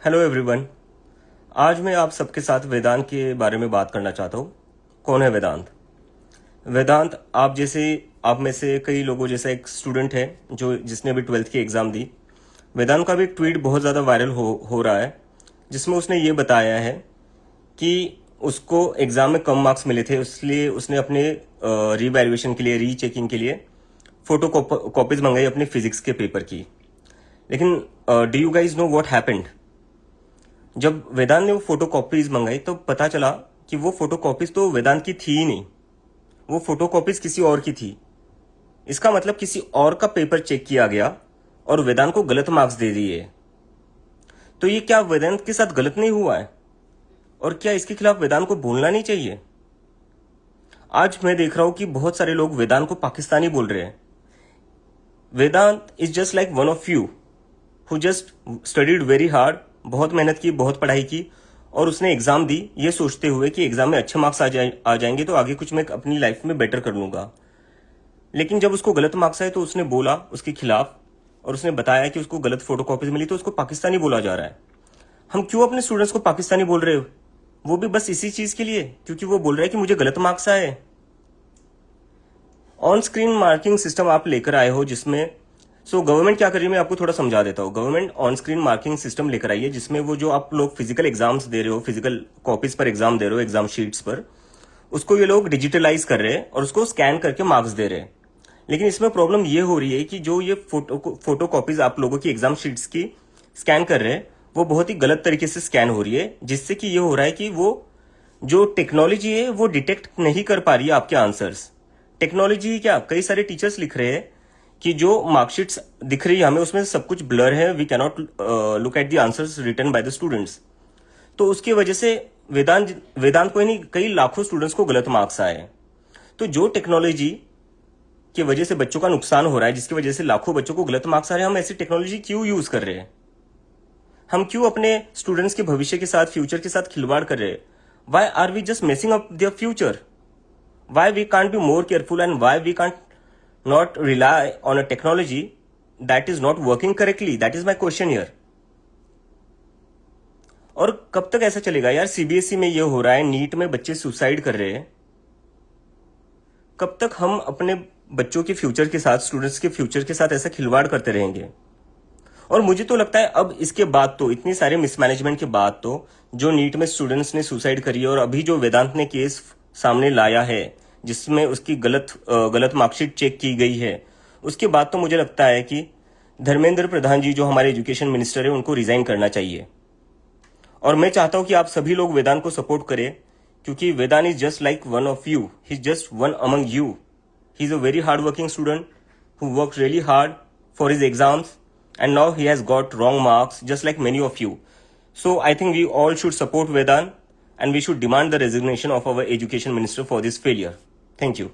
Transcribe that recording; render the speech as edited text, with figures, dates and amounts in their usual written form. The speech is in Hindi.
Hello everyone. आज मैं आप सबके साथ वेदांत के बारे में बात करना चाहता हूँ। कौन है वेदांत? वेदांत आप में से कई लोगों जैसा एक स्टूडेंट है जो जिसने अभी 12th की एग्ज़ाम दी। वेदांत का भी एक ट्वीट बहुत ज़्यादा वायरल हो रहा है, जिसमें उसने ये बताया है कि उसको एग्ज़ाम में कम मार्क्स मिले थे, इसलिए उसने अपने रीवैल्यूएशन के लिए, रीचेकिंग के लिए फ़ोटो कॉपीज़ मंगाई अपने फिजिक्स के पेपर की। लेकिन do you guys know what happened? जब वेदांत ने वो फोटो कॉपीज मंगाई तो पता चला कि वो फोटो कॉपीज तो वेदांत की थी ही नहीं, वो फोटो कॉपीज किसी और की थी। इसका मतलब किसी और का पेपर चेक किया गया और वेदांत को गलत मार्क्स दे दिए। तो ये क्या वेदांत के साथ गलत नहीं हुआ है? और क्या इसके खिलाफ वेदांत को बोलना नहीं चाहिए? आज मैं देख रहा हूं कि बहुत सारे लोग वेदांत को पाकिस्तानी बोल रहे हैं। Vedant is just like one of you who just studied very hard, बहुत मेहनत की, बहुत पढ़ाई की, और उसने एग्जाम दी ये सोचते हुए कि एग्जाम में अच्छे मार्क्स आ जाएंगे तो आगे कुछ मैं अपनी लाइफ में बेटर कर लूंगा। लेकिन जब उसको गलत मार्क्स आए तो उसने बोला उसके खिलाफ, और उसने बताया कि उसको गलत फोटो कॉपीज मिली तो उसको पाकिस्तानी बोला जा रहा है। हम क्यों अपने स्टूडेंट्स को पाकिस्तानी बोल रहे हो? वो भी बस इसी चीज के लिए, क्योंकि वो बोल रहा है कि मुझे गलत मार्क्स आए। ऑन स्क्रीन मार्किंग सिस्टम आप लेकर आए हो, जिसमें गवर्नमेंट क्या कर रही है मैं आपको थोड़ा समझा देता हूँ। Government on screen marking system लेकर आई है, जिसमें वो जो आप लोग फिजिकल एग्जाम्स दे रहे हो, फिजिकल कॉपीज पर एग्जाम दे रहे हो, एग्जाम शीट्स पर, उसको ये लोग डिजिटलाइज कर रहे हैं और उसको स्कैन करके मार्क्स दे रहे हैं। लेकिन इसमें प्रॉब्लम ये हो रही है कि जो ये फोटो कॉपीज आप लोगों की एग्जाम शीट्स की स्कैन कर रहे हैं, वो बहुत ही गलत तरीके से स्कैन हो रही है, जिससे कि ये हो रहा है कि वो जो टेक्नोलॉजी है वो डिटेक्ट नहीं कर पा रही है आपके आंसर्स। टेक्नोलॉजी क्या, कई सारे टीचर्स लिख रहे हैं कि जो मार्कशीट्स दिख रही है हमें उसमें सब कुछ ब्लर है, we cannot look at the answers written by the students. तो उसकी वजह से वेदांत को नहीं, कई लाखों स्टूडेंट्स को गलत मार्क्स आए। तो जो टेक्नोलॉजी की वजह से बच्चों का नुकसान हो रहा है, जिसकी वजह से लाखों बच्चों को गलत मार्क्स आ रहे हैं, हम ऐसी टेक्नोलॉजी क्यों यूज कर रहे हैं? हम क्यों अपने स्टूडेंट्स के भविष्य के साथ, फ्यूचर के साथ खिलवाड़ कर रहे हैं? Why are we just messing up their future? Why we can't be more careful and why we can't not rely on a technology that is not working correctly? That is my question here. और कब तक ऐसा चलेगा यार? सीबीएसई में ये हो रहा है, नीट में बच्चे सुसाइड कर रहे हैं। कब तक हम अपने बच्चों के फ्यूचर के साथ, स्टूडेंट्स के फ्यूचर के साथ ऐसा खिलवाड़ करते रहेंगे? और मुझे तो लगता है अब इसके बाद तो, इतनी सारे मिसमैनेजमेंट के बाद तो, जो नीट में स्टूडेंट्स ने सुसाइड करी है और अभी जो वेदांत ने केस सामने लाया है जिसमें उसकी गलत मार्कशीट चेक की गई है, उसके बाद तो मुझे लगता है कि धर्मेंद्र प्रधान जी जो हमारे एजुकेशन मिनिस्टर है उनको रिजाइन करना चाहिए। और मैं चाहता हूं कि आप सभी लोग वेदांत को सपोर्ट करें, क्योंकि Vedant is just like one of you, he is just one among you. He is a very hard working student who work really hard for his exams and now he has got wrong marks just like many of you. So I think we all should support Vedant and we should demand the resignation of our education minister for this failure. Thank you.